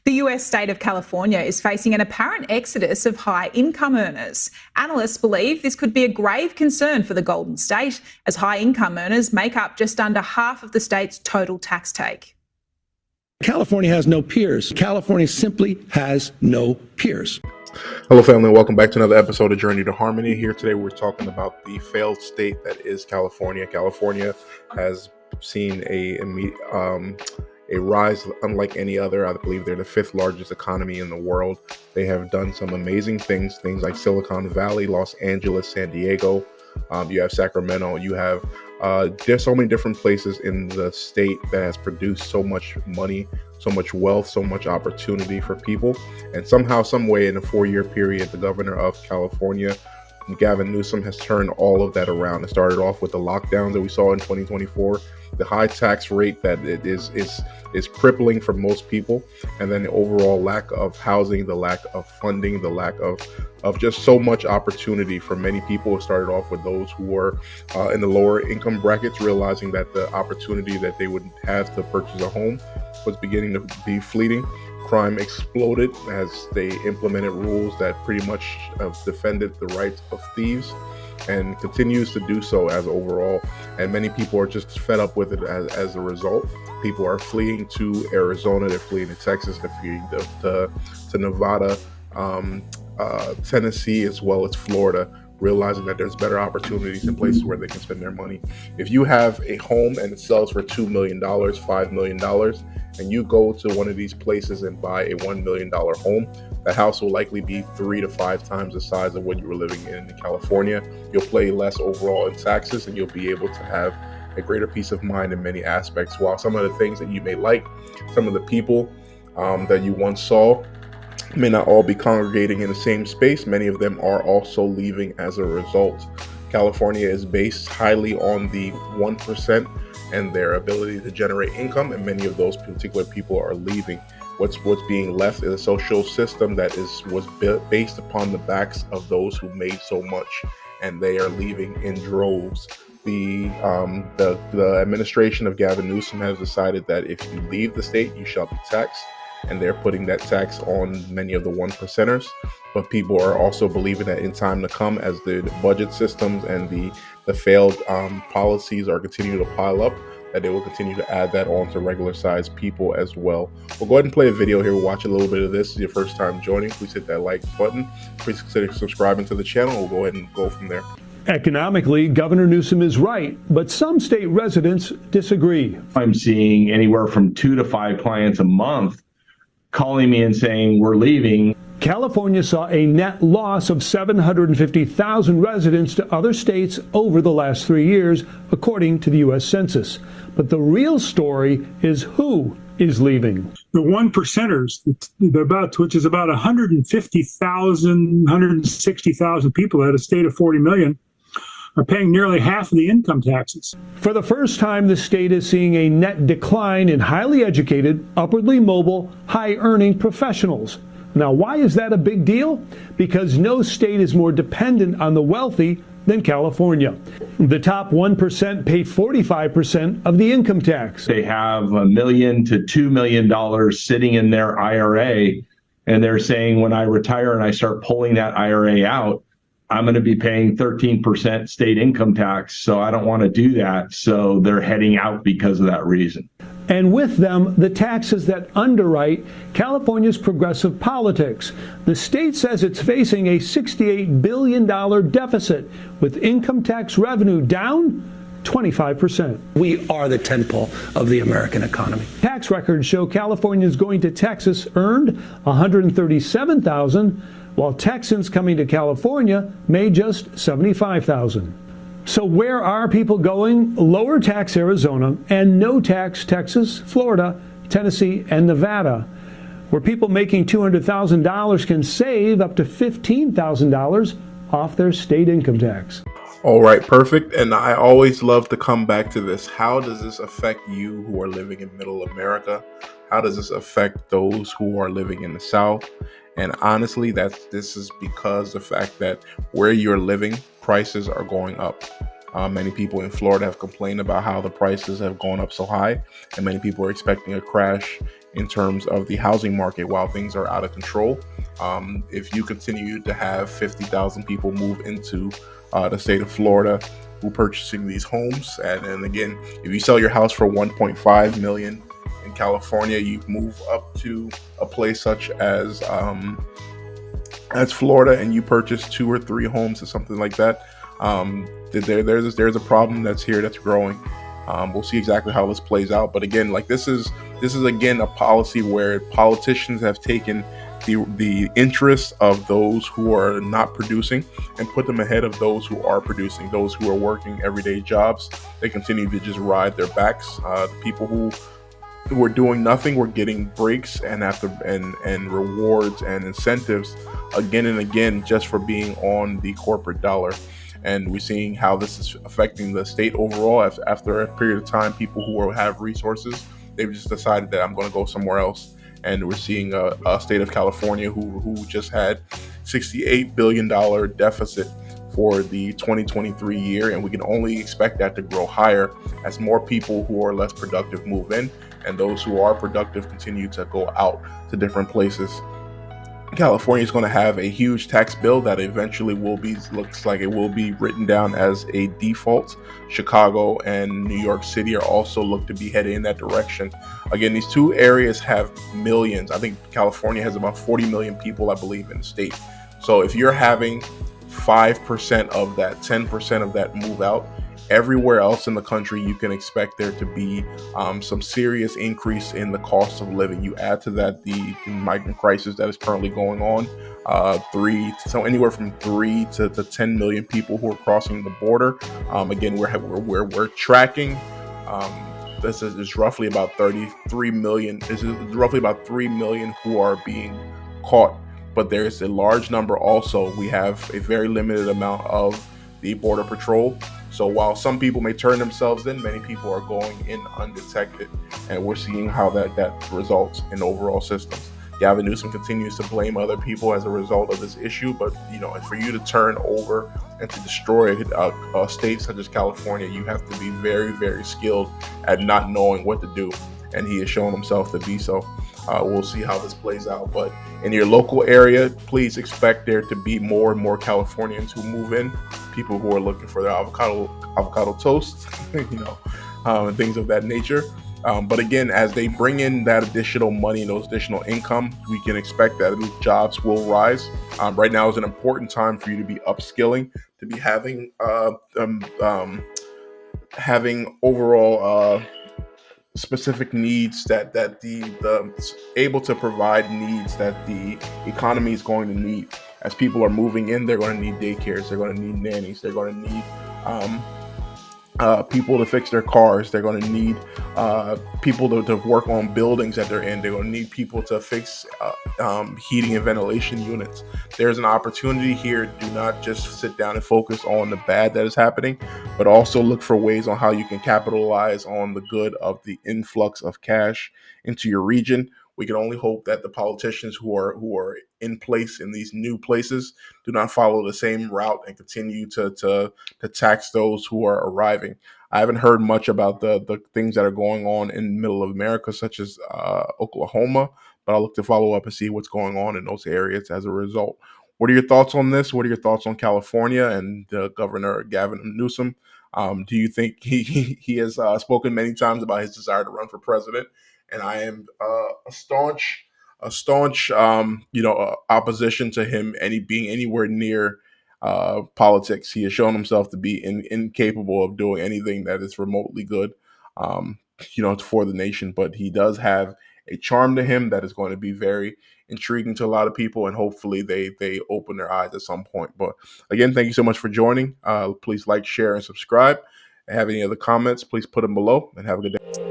The US state of California is facing an apparent exodus of high income earners. Analysts believe this could be a grave concern for the Golden State, as high income earners make up just under half of the state's total tax take. California has no peers. California simply has no peers. Hello, family. Welcome back to another episode of Journey to Harmony. Here today, we're talking about the failed state that is California. California has seen a rise unlike any other. I believe they're the fifth largest economy in the world. They have done some amazing things like Silicon Valley, Los Angeles, San Diego. You have Sacramento. You have there's so many different places in the state that has produced so much money, so much wealth, so much opportunity for people. And somehow, some way, in a 4-year period, the governor of California, Gavin Newsom, has turned all of that around. It started off with the lockdowns that we saw in 2024, the high tax rate that it is crippling for most people, and then the overall lack of housing, the lack of funding, the lack of just so much opportunity for many people. It started off with those who were in the lower income brackets, realizing that the opportunity that they would have to purchase a home was beginning to be fleeting. Crime exploded as they implemented rules that pretty much defended the rights of thieves, and continues to do so as overall. And many people are just fed up with it as a result. People are fleeing to Arizona, they're fleeing to Texas, they're fleeing to Nevada, Tennessee, as well as Florida, realizing that there's better opportunities in places where they can spend their money. If you have a home and it sells for $2 million, $5 million, and you go to one of these places and buy a $1 million home, the house will likely be 3 to 5 times the size of what you were living in California. You'll pay less overall in taxes, and you'll be able to have a greater peace of mind in many aspects. While some of the things that you may like, some of the people that you once saw may not all be congregating in the same space, many of them are also leaving as a result. California is based highly on the 1% and their ability to generate income, and many of those particular people are leaving. What's being left is a social system that was based upon the backs of those who made so much, and they are leaving in droves. The administration of Gavin Newsom has decided that if you leave the state, you shall be taxed, and they're putting that tax on many of the 1%ers. But people are also believing that in time to come, as the budget systems and the failed policies are continuing to pile up, that they will continue to add that on to regular sized people as well. We'll go ahead and play a video here. We'll watch a little bit of this. This is your first time joining, please hit that like button. Please consider subscribing to the channel. We'll go ahead and go from there. Economically, Governor Newsom is right, but some state residents disagree. I'm seeing anywhere from 2 to 5 clients a month calling me and saying, we're leaving. California saw a net loss of 750,000 residents to other states over the last 3 years, according to the U.S. Census. But the real story is who is leaving. The 1%ers, which is about 150,000, 160,000 people at a state of 40 million, are paying nearly half of the income taxes. For the first time, the state is seeing a net decline in highly educated, upwardly mobile, high-earning professionals. Now, why is that a big deal? Because no state is more dependent on the wealthy than California. The top 1% pay 45% of the income tax. They have $1 million to $2 million sitting in their IRA, and they're saying, when I retire and I start pulling that IRA out, I'm going to be paying 13% state income tax, so I don't want to do that. So they're heading out because of that reason. And with them, the taxes that underwrite California's progressive politics. The state says it's facing a $68 billion deficit, with income tax revenue down 25%. We are the tentpole of the American economy. Tax records show Californians going to Texas earned $137,000, while Texans coming to California made just $75,000. So where are people going? Lower tax Arizona and no tax Texas, Florida, Tennessee, and Nevada, where people making $200,000 can save up to $15,000 off their state income tax. All right, perfect. And I always love to come back to this. How does this affect you who are living in Middle America? How does this affect those who are living in the South? And honestly, this is because the fact that where you're living, prices are going up. Many people in Florida have complained about how the prices have gone up so high, and many people are expecting a crash in terms of the housing market while things are out of control. If you continue to have 50,000 people move into the state of Florida who purchasing these homes, and again, if you sell your house for 1.5 million in California, you move up to a place such as Florida, and you purchase 2 or 3 homes or something like that. There's a problem that's here that's growing. We'll see exactly how this plays out, but again, like this is again a policy where politicians have taken the interests of those who are not producing and put them ahead of those who are producing, those who are working everyday jobs. They continue to just ride their backs. The people who are doing nothing were getting breaks and rewards and incentives again and again just for being on the corporate dollar. And we're seeing how this is affecting the state overall. After a period of time, people who have resources, they've just decided that I'm going to go somewhere else. And we're seeing a state of California who just had $68 billion deficit for the 2023 year, and we can only expect that to grow higher as more people who are less productive move in, and those who are productive continue to go out to different places. California is going to have a huge tax bill that eventually looks like it will be written down as a default. Chicago and New York City are also looked to be headed in that direction. Again, these two areas have millions. I think California has about 40 million people, I believe, in the state. So if you're having 5% of that, 10% of that move out, everywhere else in the country, you can expect there to be some serious increase in the cost of living. You add to that the migrant crisis that is currently going on, anywhere from 3 to 10 million people who are crossing the border. Again, we're tracking. This is roughly about 33 million. This is roughly about 3 million who are being caught. But there's a large number also. We have a very limited amount of the Border Patrol. So while some people may turn themselves in, many people are going in undetected, and we're seeing how that results in overall systems. Gavin Newsom continues to blame other people as a result of this issue, but for you to turn over and to destroy a state such as California, you have to be very, very skilled at not knowing what to do, and he has shown himself to be so. We'll see how this plays out, but in your local area, please expect there to be more and more Californians who move in, people who are looking for their avocado toast, and things of that nature. But again, as they bring in that additional money and those additional income, we can expect that jobs will rise. Right now is an important time for you to be upskilling, to be having overall specific needs that the able to provide needs that the economy is going to need. As people are moving in, they're going to need daycares, they're going to need nannies, they're going to need people to fix their cars, they're going to need people to work on buildings that they're in, they're going to need people to fix heating and ventilation units. There's an opportunity here. Do not just sit down and focus on the bad that is happening, but also look for ways on how you can capitalize on the good of the influx of cash into your region. We can only hope that the politicians who are in place in these new places do not follow the same route and continue to tax those who are arriving. I haven't heard much about the things that are going on in middle of America, such as Oklahoma, but I'll look to follow up and see what's going on in those areas as a result. What are your thoughts on this? What are your thoughts on California and Governor Gavin Newsom? Do you think he has spoken many times about his desire to run for president? And I am a staunch opposition to him being anywhere near politics. He has shown himself to be incapable of doing anything that is remotely good, for the nation. But he does have a charm to him that is going to be very intriguing to a lot of people, and hopefully they open their eyes at some point. But again, thank you so much for joining. Please like, share, and subscribe. Have any other comments, please put them below, and have a good day.